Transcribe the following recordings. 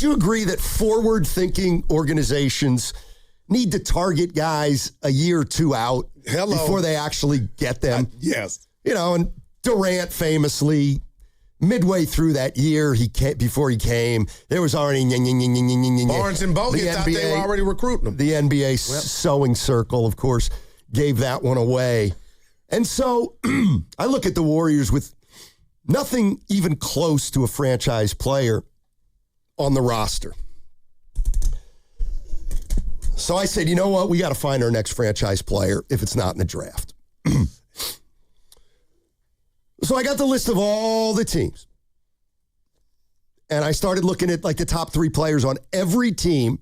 you agree that forward-thinking organizations need to target guys a year or two out before they actually get them? Yes. And Durant famously, midway through that year before he came, there was already Barnes and Bogut thought they were already recruiting him. The NBA sewing circle, of course, gave that one away. And so I look at the Warriors with nothing even close to a franchise player on the roster. So I said, you know what? We got to find our next franchise player if it's not in the draft. So I got the list of all the teams. And I started looking at the top 3 players on every team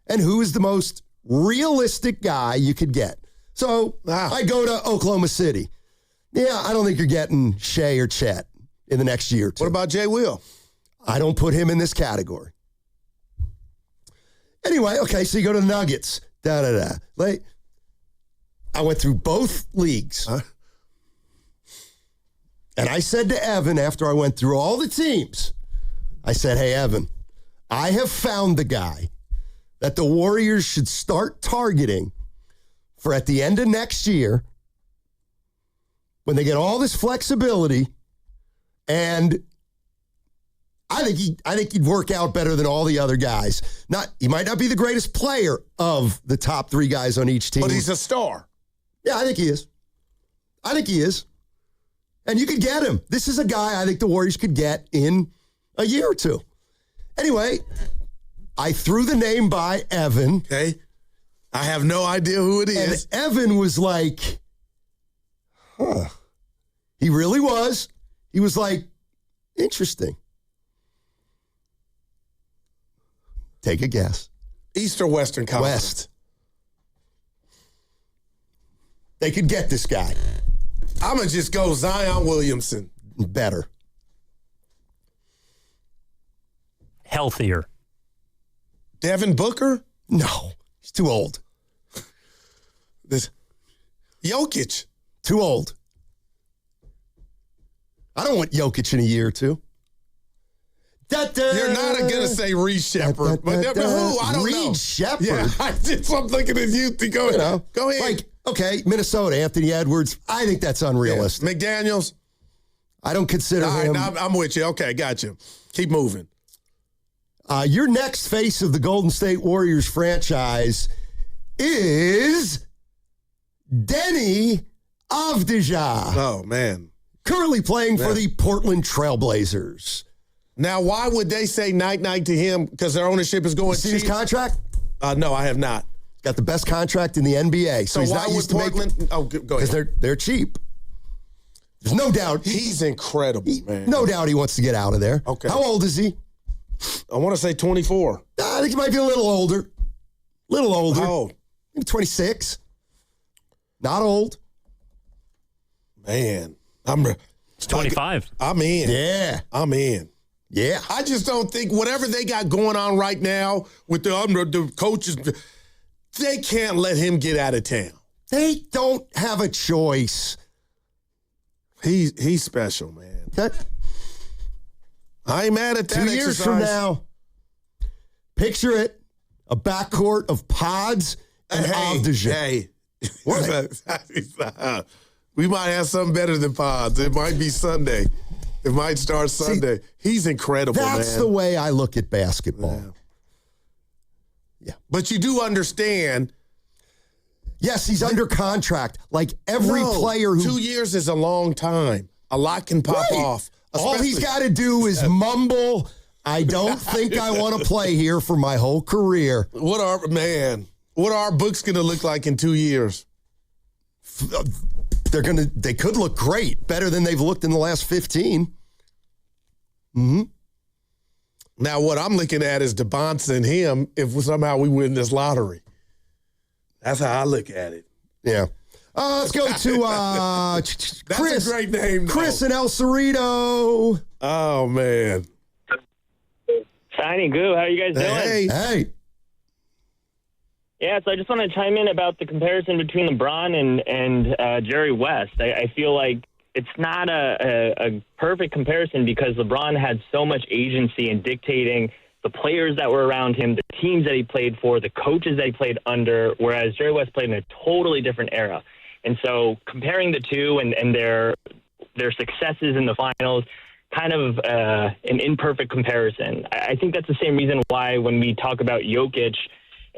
and who is the most realistic guy you could get. So I go to Oklahoma City. Yeah, I don't think you're getting Shea or Chet in the next year or two. What about Jay Will? I don't put him in this category. Anyway, okay, so you go to the Nuggets. I went through both leagues. And I said to Evan, after I went through all the teams, I said, hey, Evan, I have found the guy that the Warriors should start targeting for at the end of next year when they get all this flexibility, and I think he'd work out better than all the other guys. He might not be the greatest player of the top 3 guys on each team. But he's a star. Yeah, I think he is. And you could get him. This is a guy I think the Warriors could get in a year or two. Anyway, I threw the name by Evan. Okay. I have no idea who it is. And Evan was like, He really was. He was like, interesting. Take a guess. East or Western Conference? West. They could get this guy. I'm going to just go Zion Williamson. Better. Healthier. Devin Booker? No. He's too old. Jokic? Too old. I don't want Jokic in a year or two. You're not going to say Reed Shepherd. But who? I don't know. Reed Shepherd? Yeah, I'm looking at you. Go ahead. Go ahead. Okay, Minnesota, Anthony Edwards. I think that's unrealistic. Yeah. McDaniels? I don't consider him. All right, I'm with you. Okay, got you. Keep moving. Your next face of the Golden State Warriors franchise is Deni Avdija. Oh, man. Currently playing for the Portland Trailblazers. Now, why would they say night-night to him? Because their ownership is going cheap? See his contract? No, I have not. Got the best contract in the NBA. So he's why not would used to Portland? Go ahead. Because they're cheap. There's no doubt. He's incredible, man. No doubt he wants to get out of there. Okay. How old is he? I want to say 24. I think he might be a little older. How old? Maybe 26. Not old. Man. It's 25. I'm in. Yeah. I'm in. Yeah. I just don't think whatever they got going on right now with the coaches, they can't let him get out of town. They don't have a choice. He's special, man. Okay. I ain't mad at that 2 years exercise. from now, picture it, a backcourt of Pods and Avdija. Hey. What? We might have something better than Pods. It might be Sunday. It might start Sunday. He's incredible, man. That's the way I look at basketball. Yeah. But you do understand. Yes, he's under contract. Like every player who... 2 years is a long time. A lot can pop off. All he's got to do is mumble, I don't think I want to play here for my whole career. What are our books going to look like in 2 years? They could look great, better than they've looked in the last 15. Mm-hmm. Now, what I'm looking at is DeBonce and him if somehow we win this lottery. That's how I look at it. Yeah. Let's go to Chris. That's a great name, though. Chris and El Cerrito. Oh, man. Shiny Goo, how are you guys doing? Hey. Yeah, so I just want to chime in about the comparison between LeBron and Jerry West. I feel like it's not a perfect comparison because LeBron had so much agency in dictating the players that were around him, the teams that he played for, the coaches that he played under, whereas Jerry West played in a totally different era. And so comparing the two and their successes in the finals, kind of an imperfect comparison. I think that's the same reason why when we talk about Jokic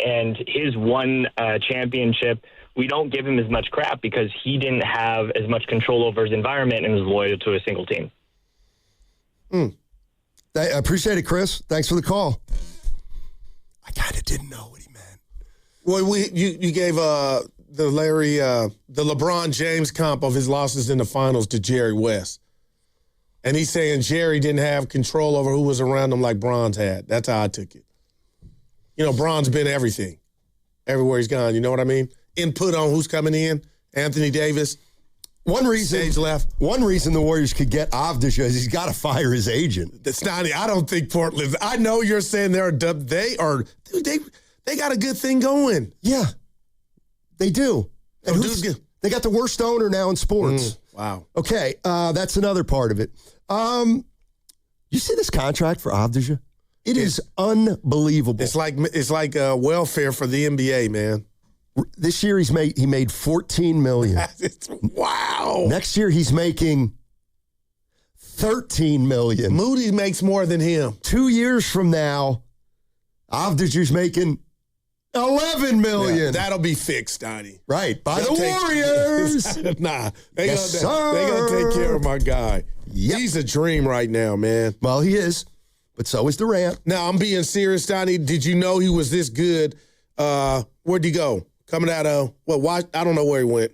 and his one championship, we don't give him as much crap because he didn't have as much control over his environment and was loyal to a single team. I appreciate it, Chris. Thanks for the call. I kind of didn't know what he meant. Well, you gave the LeBron James comp of his losses in the finals to Jerry West. And he's saying Jerry didn't have control over who was around him like Bron's had. That's how I took it. You know, Bron's been everything. Everywhere he's gone, you know what I mean? Input on who's coming in. Anthony Davis. One reason the Warriors could get Avdija is he's got to fire his agent. That's not. I don't think Portland. I know you're saying they're dubbed. They are. Dude, they got a good thing going. Yeah, they do. And they got the worst owner now in sports. Wow. Okay, that's another part of it. You see this contract for Avdija? It is unbelievable. It's like welfare for the NBA, man. This year he made $14 million. Wow. Next year he's making $13 million. Moody makes more than him. 2 years from now, Avdija's making $11 million. Yeah, that'll be fixed, Donnie. Right, by the Warriors. Nah, they Yes, gonna take care of my guy. Yep. He's a dream right now, man. Well, he is, but so is Durant. Now, I'm being serious, Donnie. Did you know he was this good? Where'd he go? Coming out of, I don't know where he went.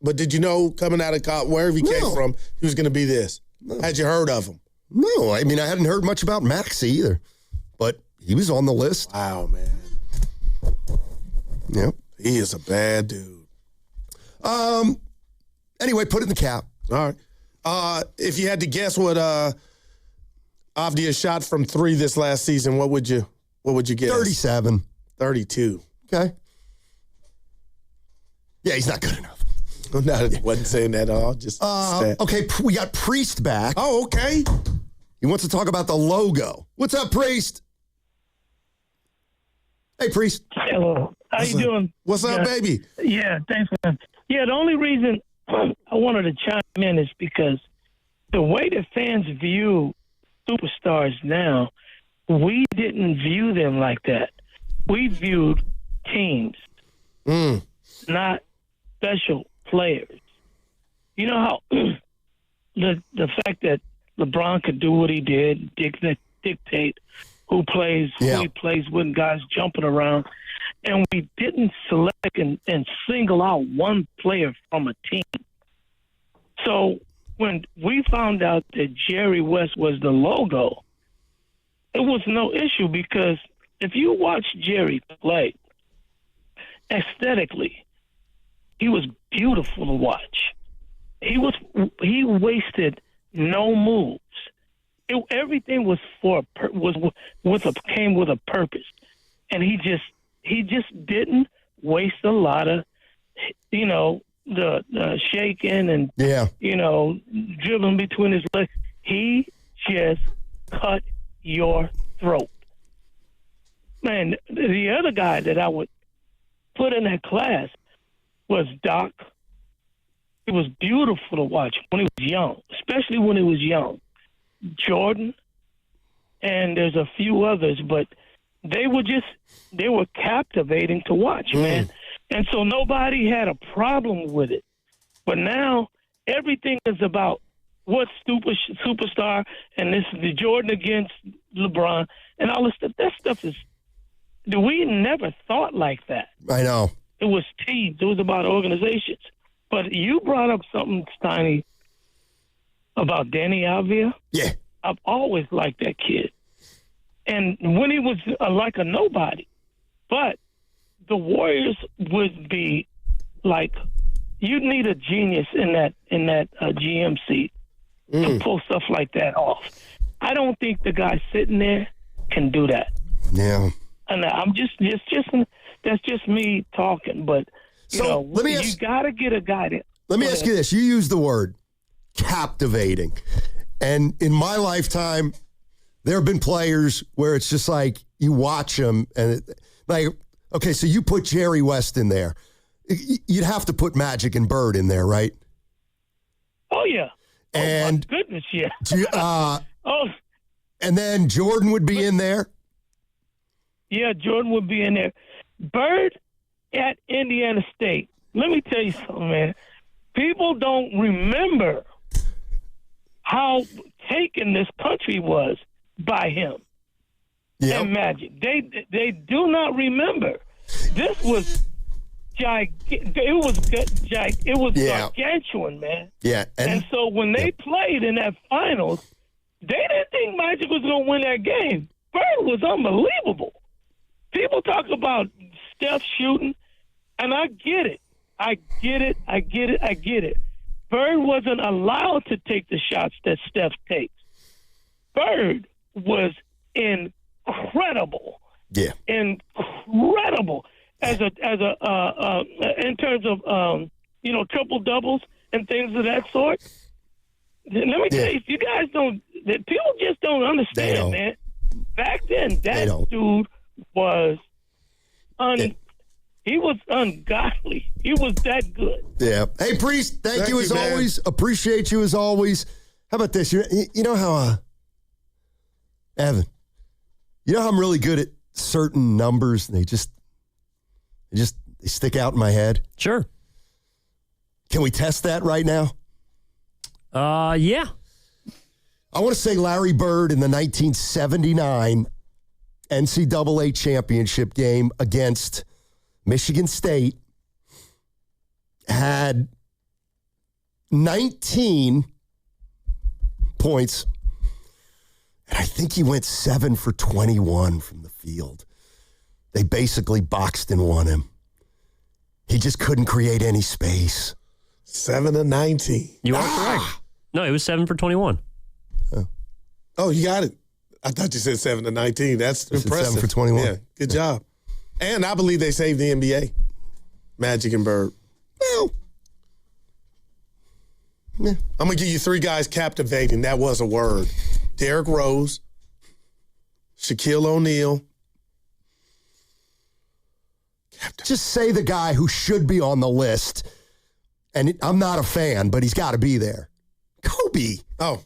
But did you know coming out of college, wherever he came from, he was going to be this? No. Had you heard of him? No, I mean, I hadn't heard much about Maxey either. But he was on the list. Wow, man. Yep. He is a bad dude. Anyway, put it in the cap. All right. If you had to guess what Avdija shot from three this last season, what would you guess? 37. 32. Okay. Yeah, he's not good enough. I wasn't saying that at all. Just okay, we got Priest back. Oh, okay. He wants to talk about the logo. What's up, Priest? Hey, Priest. Hello. How you doing? What's up, baby? Yeah, thanks, man. Yeah, the only reason I wanted to chime in is because the way the fans view superstars now, we didn't view them like that. We viewed teams, not special players. You know how the fact that LeBron could do what he did, dictate who plays, who he plays when guys jumping around, and we didn't select and single out one player from a team. So when we found out that Jerry West was the logo, it was no issue because if you watch Jerry play, aesthetically, he was beautiful to watch. He wasted no moves. Everything was came with a purpose, and he just didn't waste a lot of, the shaking and dribbling between his legs. He just cut your throat. Man, the other guy that I would put in that class was Doc. It was beautiful to watch when he was young, especially when he was young. Jordan, and there's a few others, but they were captivating to watch, man. And so nobody had a problem with it. But now everything is about what superstar, and this is the Jordan against LeBron, and all this stuff. That stuff is, we never thought like that. I know. It was teams. It was about organizations. But you brought up something, Steiny, about Deni Avdija. Yeah. I've always liked that kid. And when he was like a nobody. But the Warriors would be like, you'd need a genius in that GM seat to pull stuff like that off. I don't think the guy sitting there can do that. Yeah. And I'm that's just me talking, but you got to get a guy that. Let me ask you this. You use the word captivating. And in my lifetime, There have been players where it's just like you watch them and okay, so you put Jerry West in there. You'd have to put Magic and Bird in there, right? Oh, yeah. And my goodness, yeah. And then Jordan would be in there. Yeah, Jordan would be in there. Bird at Indiana State. Let me tell you something, man. People don't remember how taken this country was by him and Magic. They do not remember. This was it was gargantuan, man. Yeah. And so when they played in that finals, they didn't think Magic was going to win that game. Bird was unbelievable. People talk about Steph shooting, and I get it. I get it. Bird wasn't allowed to take the shots that Steph takes. Bird was incredible. Yeah. Incredible. As a in terms of triple doubles and things of that sort. Let me tell you, if you guys don't, people just don't understand, man. Back then, that dude was he was ungodly. He was that good. Yeah. Hey, Priest, thank you as always. Appreciate you as always. How about this? You know how, Evan, you know how I'm really good at certain numbers and they stick out in my head? Sure. Can we test that right now? Yeah. I want to say Larry Bird in the 1979 NCAA championship game against Michigan State had 19 points, and I think he went 7 for 21 from the field. They basically boxed and won him. He just couldn't create any space. 7 of 19. You are correct. No, it was 7 for 21. Oh, you got it. I thought you said 7 to 19. That's impressive. 7 for 21. Yeah, good job. And I believe they saved the NBA. Magic and Bird. Well, I'm going to give you 3 guys captivating. That was a word. Derrick Rose, Shaquille O'Neal. Just say the guy who should be on the list. And I'm not a fan, but he's got to be there. Kobe. Oh,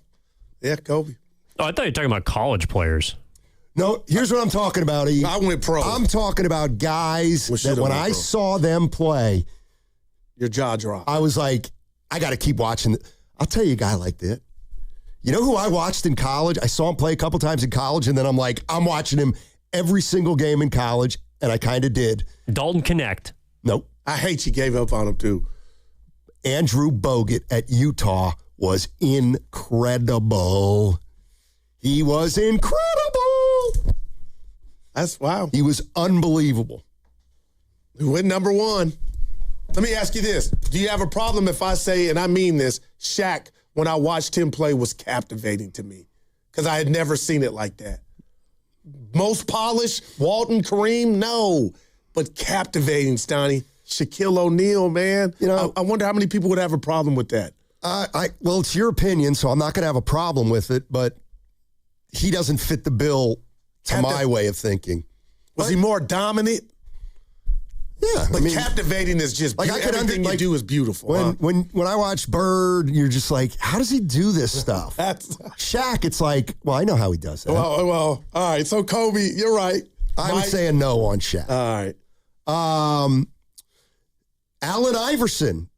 yeah, Kobe. Oh, I thought you were talking about college players. No, here's what I'm talking about. I went pro. I'm talking about guys that when I saw them play, your jaw dropped. I was like, I got to keep watching. I'll tell you a guy like that. You know who I watched in college? I saw him play a couple times in college, and then I'm like, I'm watching him every single game in college, and I kind of did. Dalton Connect. Nope. I hate you gave up on him, too. Andrew Bogut at Utah was incredible. He was incredible. That's wow. He was unbelievable. He went number 1. Let me ask you this. Do you have a problem if I say, and I mean this, Shaq, when I watched him play, was captivating to me? Because I had never seen it like that. Most polished, Walton, Kareem, no. But captivating, Stoney. Shaquille O'Neal, man. You know, I wonder how many people would have a problem with that. Well, it's your opinion, so I'm not going to have a problem with it, but he doesn't fit the bill to my way of thinking. Was he more dominant? Yeah. But captivating is just like everything you do is beautiful. When I watch Bird, you're just like, how does he do this stuff? Shaq, it's like, well, I know how he does that. Well, all right. So Kobe, you're right. I would say a no on Shaq. All right. Allen Iverson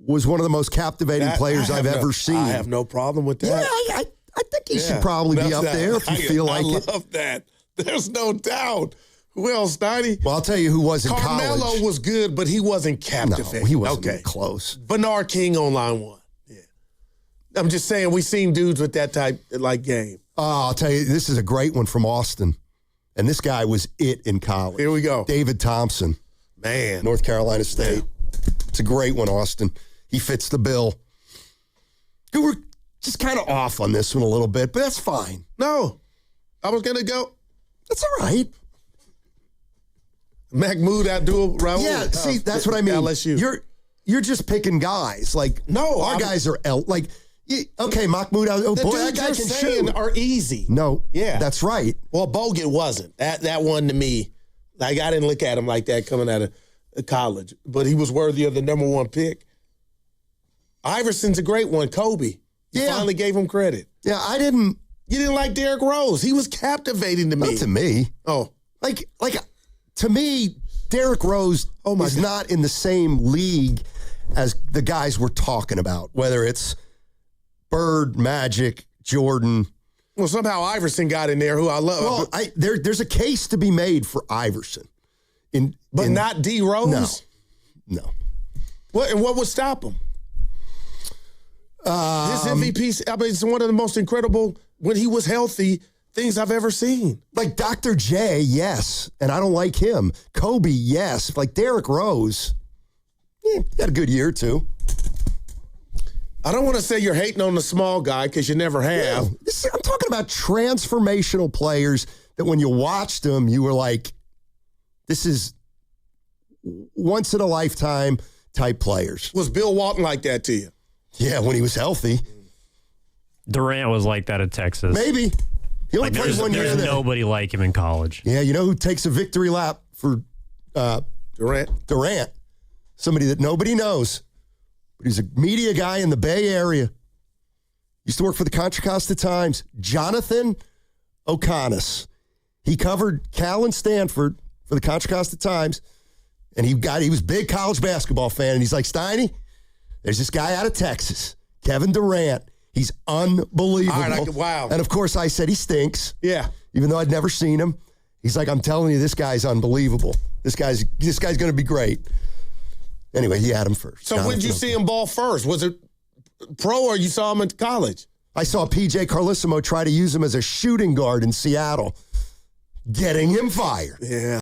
was one of the most captivating players I've ever seen. I have no problem with that. Yeah, I think he should probably be up there if you feel like it. I love that. There's no doubt. Who else, Stoney? Well, I'll tell you who was in college. Carmelo was good, but he wasn't captivating. No, he wasn't close. Bernard King on line 1. Yeah. I'm just saying, we've seen dudes with that type game. I'll tell you, this is a great one from Austin. And this guy was it in college. Here we go. David Thompson. Man. North Carolina State. It's a great one, Austin. He fits the bill. We're just kind of off on this one a little bit, but that's fine. No. I was going to go. That's all right. Mahmoud Abdul-Rauf. Yeah, see, that's what I mean. LSU. You're just picking guys. Like, no, our guys are like, Okay, Mahmoud. Oh, The boy, dudes that guy you're can saying shoot. are easy. No, Yeah. that's right. Well, Bogut wasn't. That one to me, like I didn't look at him like that coming out of college, but he was worthy of the number 1 pick. Iverson's a great one. Kobe. You finally gave him credit. Yeah, I didn't. You didn't like Derrick Rose. He was captivating to me. Not to me. Oh. Like to me, Derrick Rose is not in the same league as the guys we're talking about, whether it's Bird, Magic, Jordan. Well, somehow Iverson got in there, who I love. Well, there's a case to be made for Iverson. But not D. Rose? No. What would stop him? His MVP, I mean, it's one of the most incredible, when he was healthy, things I've ever seen. Like Dr. J, yes, and I don't like him. Kobe, yes. Like Derrick Rose, he had a good year, too. I don't want to say you're hating on the small guy because you never have. No, I'm talking about transformational players that when you watched them, you were like, this is once-in-a-lifetime type players. Was Bill Walton like that to you? Yeah, when he was healthy. Durant was like that at Texas. Maybe. He only played 1 year There's there. nobody like him in college. Yeah, you know who takes a victory lap for Durant. Somebody that nobody knows. But he's a media guy in the Bay Area. Used to work for the Contra Costa Times. Jonathan O'Connor. He covered Cal and Stanford for the Contra Costa Times. And he was a big college basketball fan. And he's like, Steiny, there's this guy out of Texas, Kevin Durant. He's unbelievable. All right, wow. And of course I said he stinks. Yeah. Even though I'd never seen him. He's like, I'm telling you, this guy's unbelievable. This guy's going to be great. Anyway, he had him first. So when did you see him ball first? Was it pro or you saw him in college? I saw PJ Carlissimo try to use him as a shooting guard in Seattle, getting him fired. Yeah.